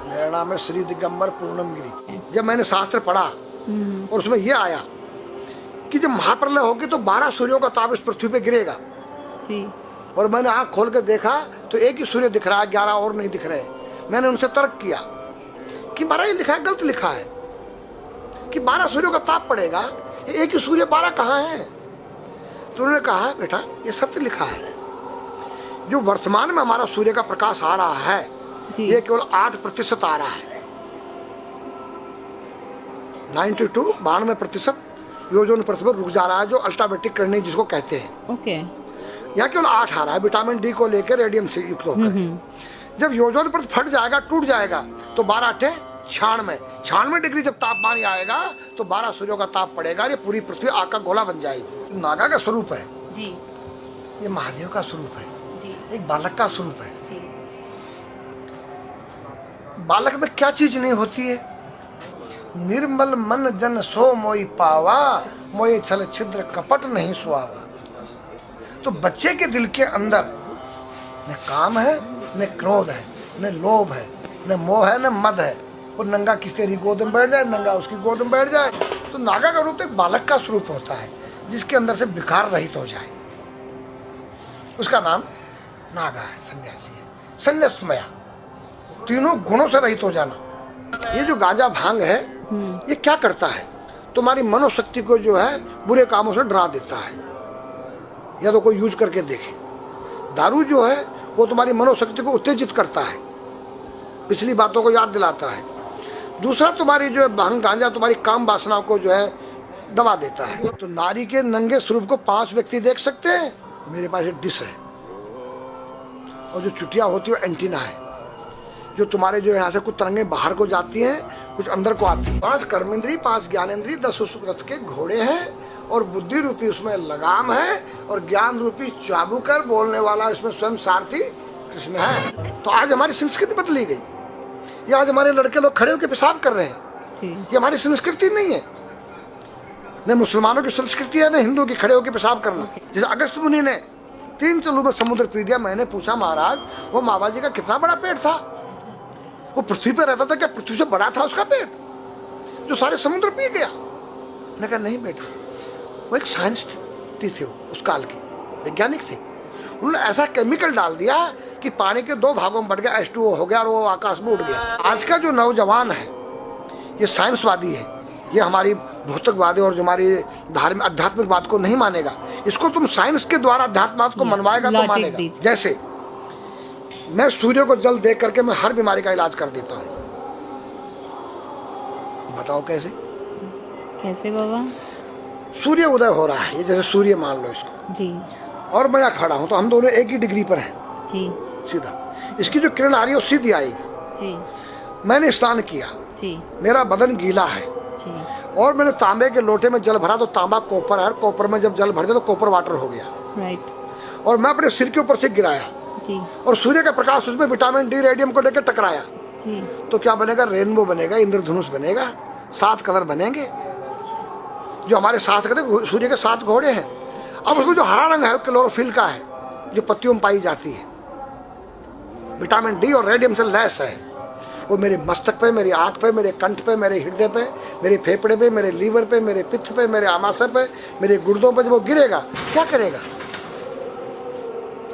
मेरा नाम है श्री दिगंबर पूर्णम गिरी। जब मैंने शास्त्र पढ़ा और उसमें यह आया कि जब महाप्रलय होगी तो 12 सूर्यों का ताप इस पृथ्वी पे गिरेगा जी। और मैंने आंख खोल के देखा तो एक ही सूर्य दिख रहा है, 11 और नहीं दिख रहे। मैंने उनसे तर्क किया कि 12 ये लिखा है, गलत लिखा है कि 12 सूर्यों का ताप पड़ेगा, एक ही सूर्य 12 कहाँ है? तो उन्होंने कहा बेटा ये सत्य लिखा है। जो वर्तमान में हमारा सूर्य का प्रकाश आ रहा है ये केवल 8% आ रहा है। 92% योजन पृथ्वी पर रुक जा रहा है, जो अल्ट्रावेटिक किरणें जिसको कहते हैं। ओके। यहाँ केवल 8 आ रहा है विटामिन डी को लेकर रेडियम से युक्त होकर। जब योजन पृथ्वी फट जाएगा, टूट जाएगा तो 12 96 डिग्री जब तापमान आएगा तो 12 सूर्यों का ताप पड़ेगा। ये पूरी पृथ्वी आग का गोला बन जाएगी। नागा का स्वरूप है जी, ये महादेव का स्वरूप है जी, एक बालक का स्वरूप है जी। बालक में क्या चीज नहीं होती है? निर्मल मन जन सो मोई पावा, मोई छल छिद्र कपट नहीं सुहावा। तो बच्चे के दिल के अंदर न काम है, न क्रोध है, न लोभ है, न मोह है, न मद है। और नंगा किस तेरी गोद में बैठ जाए, नंगा उसकी गोद में बैठ जाए। तो नागा का रूप एक बालक का स्वरूप होता है जिसके अंदर से विकार रहित हो जाए, उसका नाम नागा है, सन्यासी है, संन्यासमया, तीनों गुणों से रहित हो जाना। ये जो गांजा भांग है ये क्या करता है? तुम्हारी मनोशक्ति को जो है बुरे कामों से डरा देता है। या तो कोई यूज करके देखे। दारू जो है वो तुम्हारी मनोशक्ति को उत्तेजित करता है, पिछली बातों को याद दिलाता है। दूसरा तुम्हारी जो है भांग गांजा तुम्हारी काम वासनाओं को जो है दबा देता है। तो नारी के नंगे स्वरूप को 5 व्यक्ति देख सकते हैं। मेरे पास एक डिश है और जो चुटिया होती है एंटीना है, जो तुम्हारे जो यहाँ से कुछ तरंगें बाहर को जाती हैं, कुछ अंदर को आती है। 5 कर्मेंद्री, 5 ज्ञानेंद्री, 10 रथ के घोड़े हैं और बुद्धि रूपी उसमें लगाम है और ज्ञान रूपी चाबुकर बोलने वाला इसमें स्वयं सारथी कृष्ण है। तो आज हमारी संस्कृति बदली गई। ये आज हमारे लड़के लोग खड़े होकर पेशाब कर रहे हैं। ये हमारी संस्कृति नहीं है। न मुसलमानों की संस्कृति है, न हिंदुओं की खड़े होकर पेशाब करना। जैसे अगस्त मुनि ने 3 चलू में समुद्र पी दिया। मैंने पूछा महाराज वो मावा जी का कितना बड़ा पेट था? वो पृथ्वी पर रहता था, क्या पृथ्वी से बड़ा था उसका पेट जो सारे समुद्र पी गया? मैंने कहा नहीं बेटा, वो एक साइंटिस्ट थे, उस काल के वैज्ञानिक थे। उन्होंने ऐसा केमिकल डाल दिया कि पानी के 2 भागों में बढ़ गया, H2O हो गया और वो आकाश में उड़ गया। आज का जो नौजवान है ये साइंसवादी है, ये हमारी भौतिकवादी और जो हमारी धार्मिक आध्यात्मिक बात को नहीं मानेगा। इसको तुम साइंस के द्वारा अध्यात्म को मनवाएगा तो मानेगा। जैसे मैं सूर्य को जल देख करके मैं हर बीमारी का इलाज कर देता हूँ। बताओ कैसे? कैसे बाबा? सूर्य उदय हो रहा है, ये जैसे सूर्य मान लो इसको जी, और मैं यहाँ खड़ा हूँ तो हम दोनों एक ही डिग्री पर हैं जी, सीधा। इसकी जो किरण आ रही है वो सीधी आएगी। जी, मैंने स्नान किया, जी, मेरा बदन गीला है जी, और मैंने तांबे के लोटे में जल भरा तो तांबा कॉपर है, कॉपर में जब जल भर दिया तो कॉपर वाटर हो गया। राइट। और मैं अपने सिर के ऊपर से गिराया जी, और सूर्य का प्रकाश उसमें विटामिन डी रेडियम को लेकर टकराया जी, तो क्या बनेगा? रेनबो बनेगा, इंद्रधनुष बनेगा, 7 कलर बनेंगे। जो हमारे 7 कहते सूर्य के 7 घोड़े हैं। अब उसमें जो हरा रंग है क्लोरोफिल का है, जो पत्तियों में पाई जाती है, विटामिन डी और रेडियम से लैस है। वो मेरे मस्तक पे, मेरी आंख पे, मेरे कंठ पे, मेरे हृदय पे, मेरे फेफड़े पे, मेरे लीवर पे, मेरे पित्त पे, मेरे आमाशय पे, मेरे गुर्दों पे जब वो गिरेगा क्या करेगा?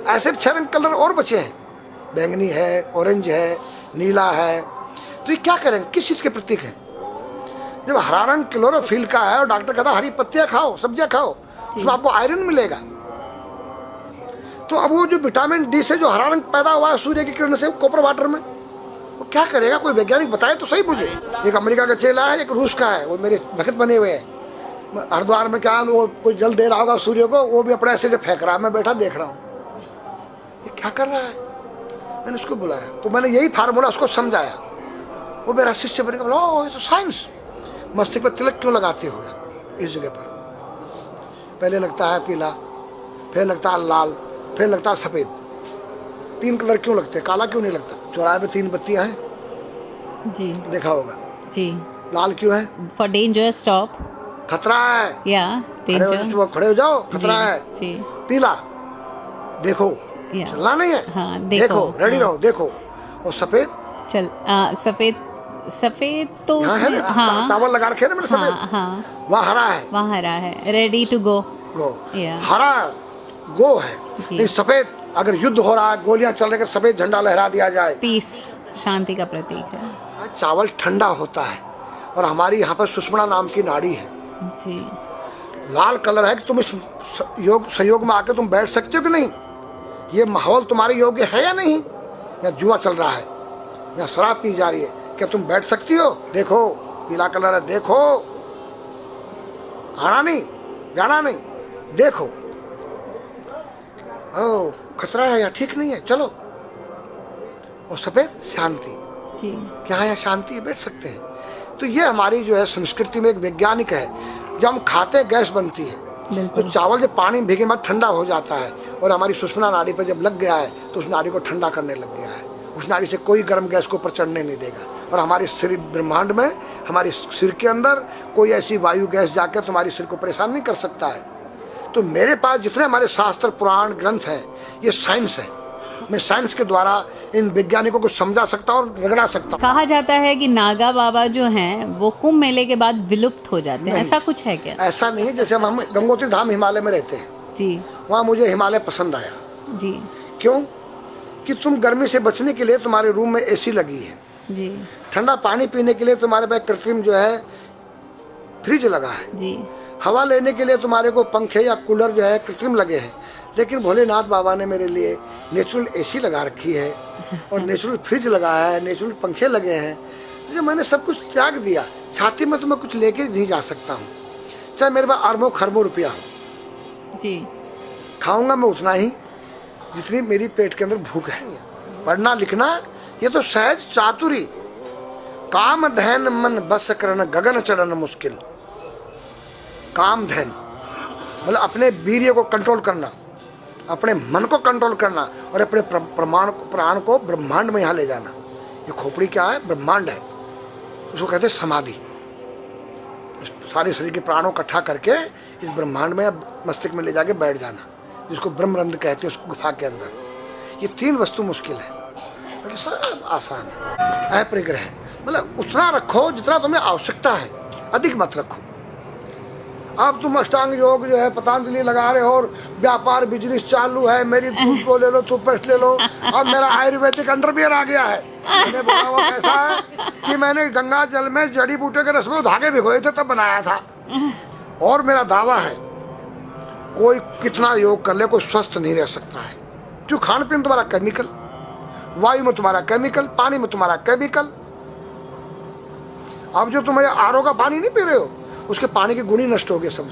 ऐसे 6 रंग कलर और बचे हैं, बैंगनी है, ऑरेंज है, नीला है। तो ये क्या करेंगे? किस चीज के प्रतीक है? जब हरा रंग क्लोरोफिल का है और डॉक्टर कहता हरी पत्तियां खाओ, सब्जियां खाओ, उसमें आपको आयरन मिलेगा। तो अब वो जो विटामिन डी से जो हरा रंग पैदा हुआ है सूर्य की किरण से कॉपर वाटर में, वो क्या करेगा? कोई वैज्ञानिक बताए तो सही मुझे। एक अमेरिका का चेला है, एक रूस का है, वो मेरे भक्त बने हुए हैं। हरिद्वार में क्या वो कोई जल दे रहा होगा सूर्य को, वो भी अपने ऐसे से फेंक रहा है, मैं बैठा देख रहा हूँ ये क्या कर रहा है। मैंने उसको बुलाया तो मैंने यही फार्मूला उसको समझाया। वो मेरा शिष्य बन गया, बोला ओ ये तो साइंस। मस्तिष्क पर तिलक क्यों लगाते हो इस जगह पर? पहले लगता है पीला, फिर लगता है लाल, फिर लगता है सफेद। 3 कलर क्यों लगते हैं? काला क्यों नहीं लगता? चौराहे पे 3 बत्तियां हैं, जी देखा होगा जी। लाल क्यों है? फॉर डेंजर, स्टॉप, खतरा है, या डेंजर, खड़े हो जाओ, खतरा है जी। पीला देखो, चलना नहीं है, हाँ, देखो, रेडी रहो, देखो। और सफेद चल सफेद सफेद तो यहाँ है उसमें ना, हाँ चावल लगा रखे हैं ना मैंने हाँ सफेद, हाँ वहाँ हरा है, वहाँ हरा है, रेडी टू गो। गो, या हरा गो है। जी। नहीं सफेद, अगर युद्ध हो रहा है, गोलियां चल रही है, सफेद झंडा लहरा दिया जाए। पीस, शांति का प्रतीक है। चावल ठंडा होता है, और हमारी यहाँ पर सुषुम्ना नाम की नाड़ी है, जी लाल कलर है कि तुम इस योग संयोग में आके तुम बैठ सकते हो कि नहीं, ये माहौल तुम्हारे योग्य है या नहीं, या जुआ चल रहा है, या शराब पी जा रही है, क्या तुम बैठ सकती हो? देखो पीला कलर है, देखो, आना नहीं जाना नहीं, देखो, ओ खतरा है या ठीक नहीं है, चलो। और सफेद शांति, जी क्या यहाँ शांति है, बैठ सकते हैं। तो ये हमारी जो है संस्कृति में एक वैज्ञानिक है। जब हम खाते हैं गैस बनती है, तो बिल्कुल। चावल जब पानी में भीगे बाद ठंडा हो जाता है, और हमारी सुषुम्ना नाड़ी पर जब लग गया है तो उस नाड़ी को ठंडा करने लग गया है। उस नाड़ी से कोई गर्म गैस को ऊपर चढ़ने नहीं देगा, और हमारे शरीर ब्रह्मांड में, हमारे सिर के अंदर कोई ऐसी वायु गैस जाकर तुम्हारे सिर को परेशान नहीं कर सकता है। तो मेरे पास जितने हमारे शास्त्र पुराण ग्रंथ हैं, ये साइंस है। मैं साइंस के द्वारा इन वैज्ञानिकों को समझा सकता हूँ और रगड़ा सकता हूँ। कहा जाता है कि नागा बाबा जो हैं वो कुंभ मेले के बाद विलुप्त हो जाते हैं, ऐसा कुछ है क्या? ऐसा नहीं है। जैसे हम गंगोत्री धाम हिमालय में रहते हैं, जी वहाँ मुझे हिमालय पसंद आया। जी क्यों? कि तुम गर्मी से बचने के लिए तुम्हारे रूम में एसी लगी है, जी ठंडा पानी पीने के लिए तुम्हारे पास कृत्रिम जो है फ्रिज लगा है, जी हवा लेने के लिए तुम्हारे को पंखे या कूलर जो है कृत्रिम लगे हैं। लेकिन भोलेनाथ बाबा ने मेरे लिए नेचुरल एसी लगा रखी है, और नेचुरल फ्रिज लगाया है, नेचुरल पंखे लगे हैं। तो जब मैंने सब कुछ त्याग दिया, छाती में तो मैं कुछ लेके नहीं जा सकता हूँ, चाहे मेरे पास अरबों खरबों रुपया हो, जी खाऊंगा मैं उतना ही जितनी मेरी पेट के अंदर भूख है। पढ़ना लिखना ये तो सहज चातुरी, काम धैन मन बस करन गगन चढ़न मुश्किल। काम धैन मतलब अपने वीर्य को कंट्रोल करना, अपने मन को कंट्रोल करना, और अपने प्राण को ब्रह्मांड में यहाँ ले जाना। ये खोपड़ी क्या है? ब्रह्मांड है, उसको कहते हैं समाधि। सारे शरीर के प्राणों इकट्ठा करके इस ब्रह्मांड में मस्तिष्क में ले जाके बैठ जाना, जिसको ब्रह्मरंध्र कहते हैं, उस गुफा के अंदर। ये तीन वस्तु मुश्किल है, बाकी सब आसान है। अपरिग्रह मतलब उतना रखो जितना तुम्हें आवश्यकता है, अधिक मत रखो। अब तुम अष्टांग योग जो है पतंजलि लगा रहे हो, और व्यापार बिजनेस चालू है, मेरी दूध को ले लो, टूथपेस्ट ले लो। अब मेरा आयुर्वेदिक अंडरवियर आ गया है। मैंने बोला वो कैसा है कि मैंने गंगा जल में जड़ी बूटे के रस में धागे भिगोए थे तब बनाया था। और मेरा दावा है कोई कितना योग कर ले, कोई स्वस्थ नहीं रह सकता है। क्यों? खान पीन तुम्हारा केमिकल, वायु में तुम्हारा केमिकल, पानी में तुम्हारा केमिकल। अब जो तुम आरओ का पानी नहीं पी रहे हो, उसके पानी के गुण ही नष्ट हो गए सब।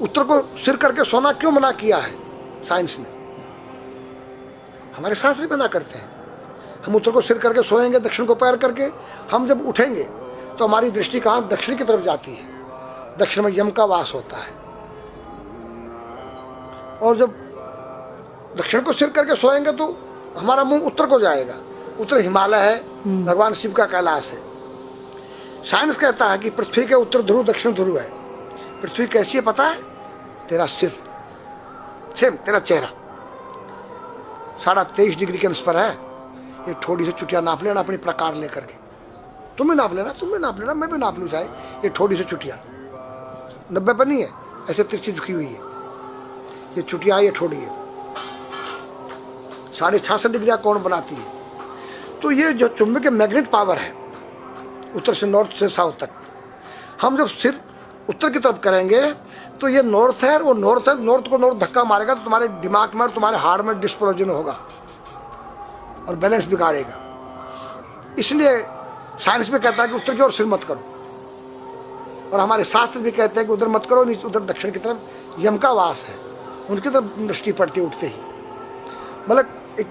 उत्तर को सिर करके सोना क्यों मना किया है साइंस ने? हमारे शास्त्र मना करते हैं। हम उत्तर को सिर करके सोएंगे, दक्षिण को पैर करके। हम जब उठेंगे तो हमारी दृष्टि कहाँ? दक्षिण की तरफ जाती है। दक्षिण में यम का वास होता है। और जब दक्षिण को सिर करके सोएंगे तो हमारा मुंह उत्तर को जाएगा। उत्तर हिमालय है, भगवान शिव का कैलाश है। साइंस कहता है कि पृथ्वी के उत्तर ध्रुव दक्षिण ध्रुव है। पृथ्वी कैसी है पता है? तेरा सिर, सेम तेरा चेहरा 23.5 डिग्री के अंश पर है। ये थोड़ी सी चुटिया नाप लेना अपनी प्रकार लेकर के, तुम भी नाप लेना, तुम भी नाप लेना, मैं भी नाप लूँ चाहे। ये थोड़ी सी चुटिया 90 पर नहीं है, ऐसे तिरछी झुकी हुई है। ये चुटिया ये थोड़ी है, 66.5 डिग्री का कोण बनाती है। तो ये जो चुंबकीय मैग्नेट पावर है उत्तर से नॉर्थ से साउथ तक, हम जब सिर उत्तर की तरफ करेंगे तो ये नॉर्थ है, वो नॉर्थ है, नॉर्थ को नॉर्थ धक्का मारेगा तो तुम्हारे दिमाग में और तुम्हारे हार्ट में डिस्प्रोजन होगा और बैलेंस बिगाड़ेगा। इसलिए साइंस भी कहता है कि उत्तर की ओर सिर मत करो, और हमारे शास्त्र भी कहते हैं कि उधर मत करो, नीचे उधर दक्षिण की तरफ यम का वास है, उनकी तरफ दृष्टि पड़ती उठते ही। मतलब एक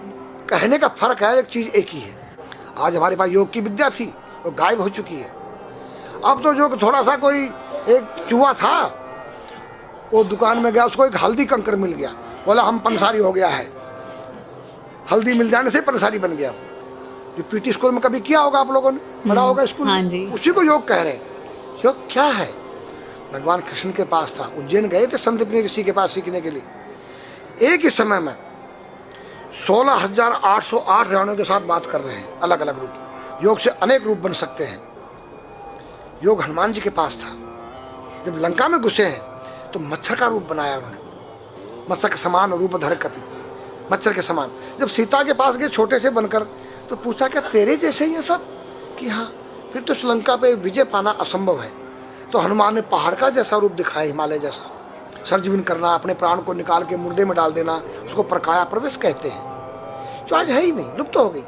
कहने का फर्क है, एक चीज एक ही है। आज हमारे पास योग की विद्या थी, वो गायब हो चुकी है। अब तो जो थोड़ा सा कोई एक चूहा था, वो दुकान में गया, उसको एक हल्दी कंकर मिल गया, बोला हम पंसारी हो गया है। हल्दी मिल जाने से पंसारी बन गया। जो पीटी स्कूल में कभी किया होगा आप लोगों ने, पढ़ा होगा स्कूल हाँ में, जी। उसी को योग कह रहे हैं। योग क्या है? भगवान कृष्ण के पास था, उज्जैन गए थे संदीपनी ऋषि के पास सीखने के लिए। एक ही समय में 16,808 रानियों के साथ बात कर रहे हैं, अलग अलग रूप में। योग से अनेक रूप बन सकते हैं। योग हनुमान जी के पास था। जब लंका में घुसे हैं तो मच्छर का रूप बनाया उन्होंने, मत्स्य के समान रूप धर कपि, मच्छर के समान। जब सीता के पास गए छोटे से बनकर तो पूछा क्या तेरे जैसे ही है सब? कि हाँ। फिर तो श्रीलंका पे विजय पाना असंभव है। तो हनुमान ने पहाड़ का जैसा रूप दिखाया, हिमालय जैसा। सर्जविन करना, अपने प्राण को निकाल के मुर्दे में डाल देना, उसको प्रकाया प्रवेश कहते हैं, जो आज है ही नहीं, लुप्त हो गई।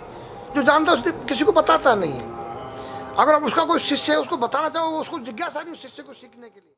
जो जानता है किसी को बताता नहीं है। अगर अब उसका कोई शिष्य है उसको बताना चाहो, उसको जिज्ञासा नहीं उस शिष्य को सीखने के लिए।